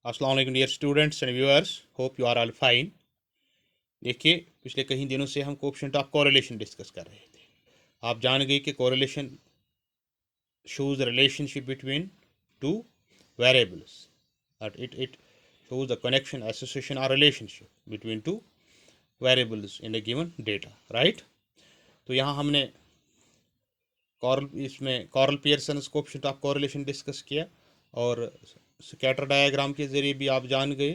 अस्सलाम वालेकुम dear students and viewers, hope you are all fine. देखिए, पिछले कई दिनों से हम कोएफिशिएंट ऑफ कोरिलेशन डिस्कस कर रहे थे। आप जान गए कि correlation shows the relationship between two variables, that it shows the connection, association or relationship between two variables in a given data, right? तो यहाँ हमने Karl Pearson coefficient of correlation discuss किया और स्कैटर डायग्राम के ज़रिए भी आप जान गए।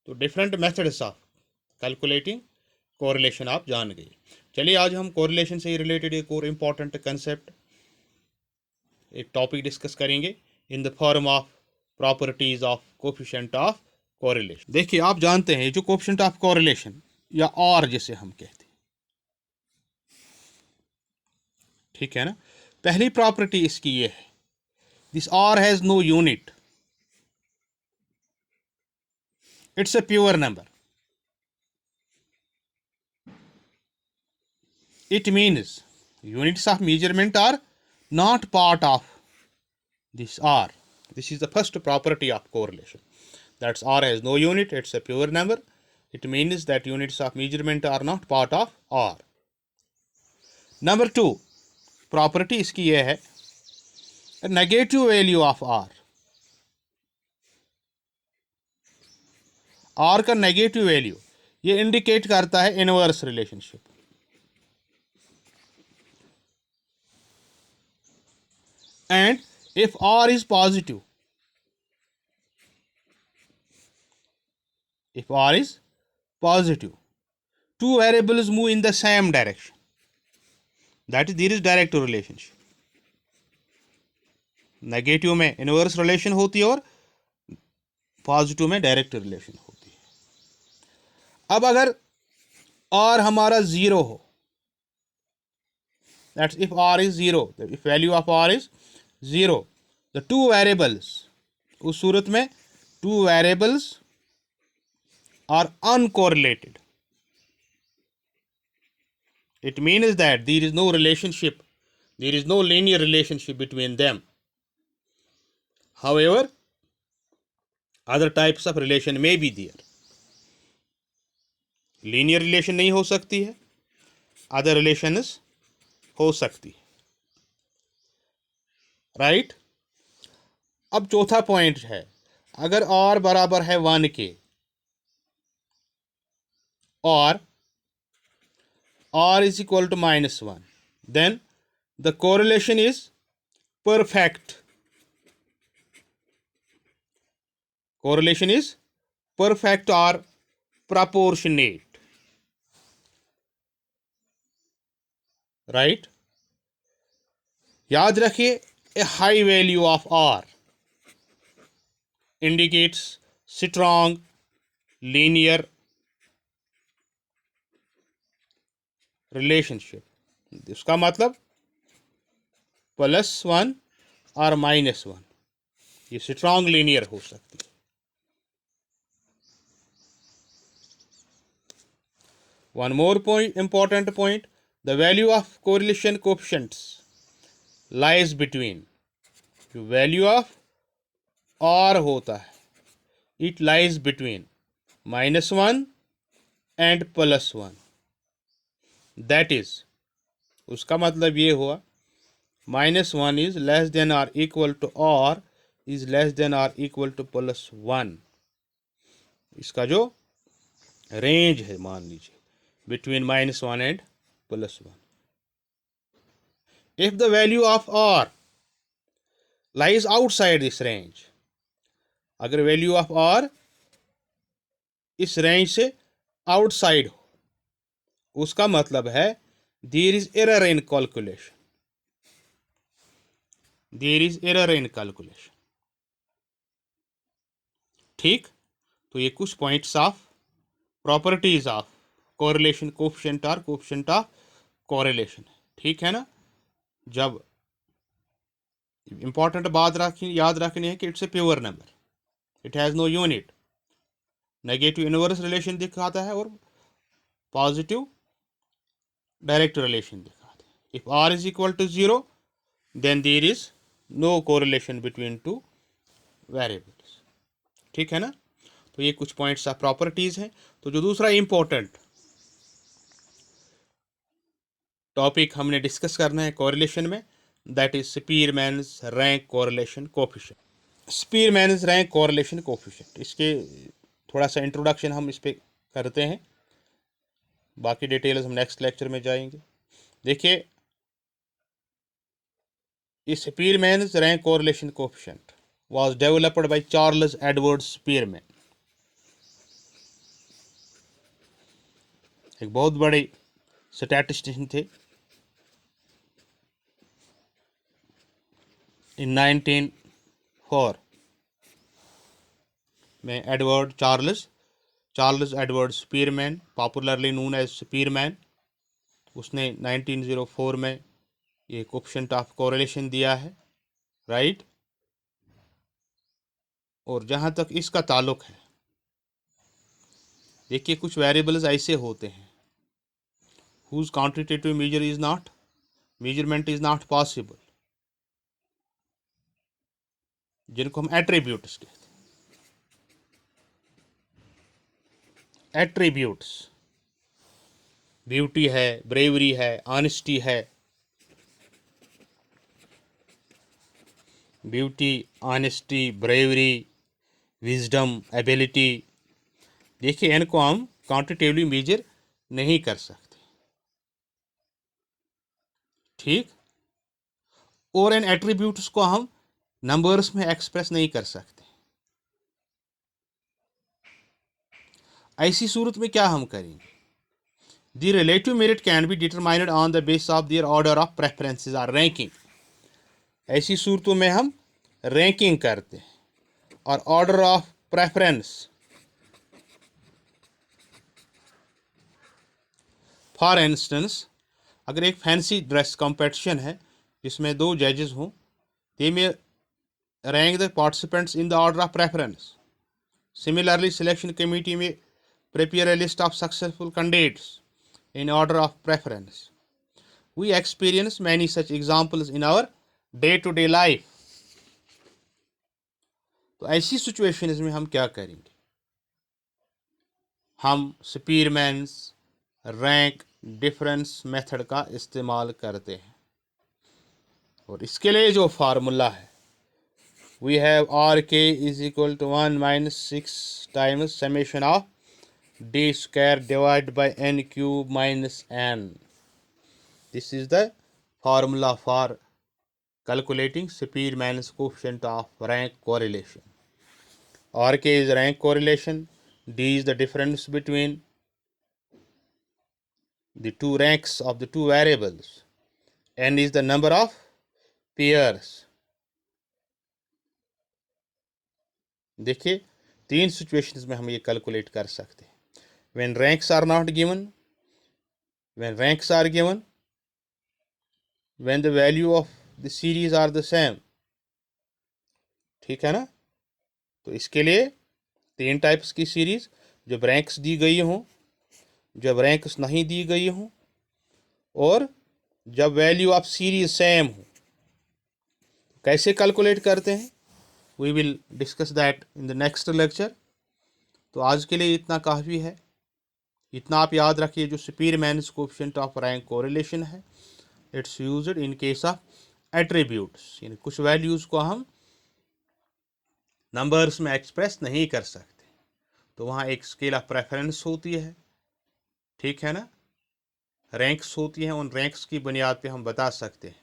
तो different methods of calculating correlation आप जान गए। चलिए आज हम कोरिलेशन से रिलेटेड एक और इम्पॉर्टेंट कंसेप्ट, एक टॉपिक डिस्कस करेंगे in the form of properties of coefficient of correlation. देखिए, आप जानते हैं जो कोएफिशिएंट ऑफ कोरिलेशन या आर जिसे हम कहते हैं, ठीक है ना। पहली प्रॉपर्टी इसकी ये है, this R has no unit, it's a pure number. It means units of measurement are not part of this R. This is the first property of correlation. That's R has no unit, it's a pure number. It means that units of measurement are not part of R. Number two, property इसकी ये है, a negative value of R. R का negative value ये indicate करता है inverse relationship. And if R is positive, if R is positive, two variables move in the same direction, that is there is direct relationship. Negative में inverse relation होती है और positive में direct relation होती है। अब अगर आर हमारा जीरो हो, that's if R is zero, if value of R is zero, the two variables, उस सूरत में two variables are uncorrelated. It means that there is no relationship, there is no linear relationship between them. However, other types of relation may be there. Linear relation नहीं हो सकती है, other relations हो सकती है, राइट। अब चौथा point है, अगर r बराबर है 1 के और r is equal to -1, then the correlation is perfect. Correlation is perfect or proportionate, right? याद रखिए, a high value of R indicates strong linear relationship. इसका मतलब +1 और -1 ये स्ट्रॉन्ग लीनियर हो सकती है। One more point, important point, the value of correlation coefficients lies between, जो value of R होता है, it lies between -1 and +1. That is, उसका मतलब ये हुआ, -1 is less than or equal to R is less than or equal to +1. इसका जो range है, मान लीजिए between -1 and +1. If the value of R lies outside this range, अगर वैल्यू ऑफ R इस रेंज से आउटसाइड हो, उसका मतलब है there is error in calculation, there is error in calculation, ठीक। तो ये कुछ points of properties of correlation coefficient और कोएफिशिएंट ऑफ कोरिलेशन है, ठीक है ना। जब इंपॉर्टेंट बात याद रखनी है कि it's a pure number, it has no unit, negative inverse relation दिखाता है और पॉजिटिव डायरेक्ट रिलेशन दिखाता है। If R is equal to 0, then there is no correlation between two variables. ठीक है ना। तो ये कुछ पॉइंट्स ऑफ प्रॉपर्टीज़ हैं। तो जो दूसरा इम्पोर्टेंट टॉपिक हमने डिस्कस करना है कोरिलेशन में, that is Spearman's rank correlation coefficient. Spearman's rank correlation coefficient, इसके थोड़ा सा इंट्रोडक्शन हम इस पर करते हैं, बाकी डिटेल्स हम नेक्स्ट लेक्चर में जाएंगे। देखिए, Spearman's rank correlation coefficient was developed by Charles Edward Spearman, एक बहुत बड़े स्टैटिस्टिशियन थे। इन 1904 में Charles Edward Spearman, popularly known as Spearman, उसने 1904 में ये कोएफिशिएंट ऑफ कोरिलेशन दिया है, राइट। और जहाँ तक इसका ताल्लुक है, देखिए कुछ वेरिएबल्स ऐसे होते हैं whose quantitative measurement is not possible, जिनको हम एट्रीब्यूट्स कहते हैं। एट्रीब्यूट्स ब्यूटी है, ब्रेवरी है, ऑनेस्टी है, beauty, honesty, bravery, wisdom, ability, देखिए इनको हम क्वांटिटेटिवली मेजर नहीं कर सकते, ठीक। और इन एट्रीब्यूट्स को हम नंबर्स में एक्सप्रेस नहीं कर सकते। ऐसी सूरत में क्या हम करेंगे? The relative merit can be determined on the base of their order of preferences or ranking. ऐसी सूरतों में हम रैंकिंग करते हैं और order of preference. For instance, अगर एक फैंसी ड्रेस कंपटीशन है जिसमें 2 जजेस हों, दे में rank the participants in the order of preference. Similarly, selection committee में prepare a list of successful candidates in order of preference. We experience many such examples in our day-to-day life. तो ऐसी situations में हम क्या करेंगे? हम स्पीरमैन्स rank difference method का इस्तेमाल करते हैं, और इसके लिए जो फार्मूला है, we have RK is equal to 1 minus 6 times summation of d square divided by n cube minus n. This is the formula for calculating Spearman's coefficient of rank correlation. RK is rank correlation, D is the difference between the two ranks of the two variables, n is the number of pairs. देखिए 3 situations में हम ये calculate कर सकते हैं। When ranks are not given, when ranks are given, when the value of the series are the same, ठीक है ना। तो इसके लिए 3 टाइप्स की सीरीज, जब रैंक्स दी गई हों, जब रैंक्स नहीं दी गई हों, और जब वैल्यू ऑफ सीरीज सेम हो। कैसे कैलकुलेट करते हैं, we will discuss that in the next lecture. तो आज के लिए इतना काफ़ी है। इतना आप याद रखिए, जो स्पीरमैन्स कोएफिशिएंट ऑफ रैंक कोरिलेशन है, it's used in case of attributes, यानी कुछ वैल्यूज़ को हम नंबर्स में एक्सप्रेस नहीं कर सकते, तो वहाँ एक स्केल ऑफ प्रेफरेंस होती है, ठीक है ना। रैंक्स होती हैं, उन रैंक्स की बुनियाद पे हम बता सकते हैं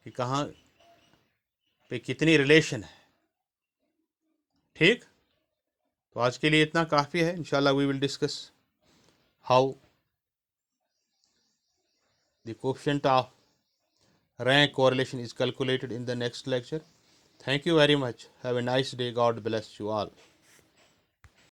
कि कहाँ पे कितनी रिलेशन है, ठीक। तो आज के लिए इतना काफ़ी है। इंशाल्लाह we will discuss how the coefficient of rank correlation is calculated in the next lecture. Thank you very much. Have a nice day. God bless you all.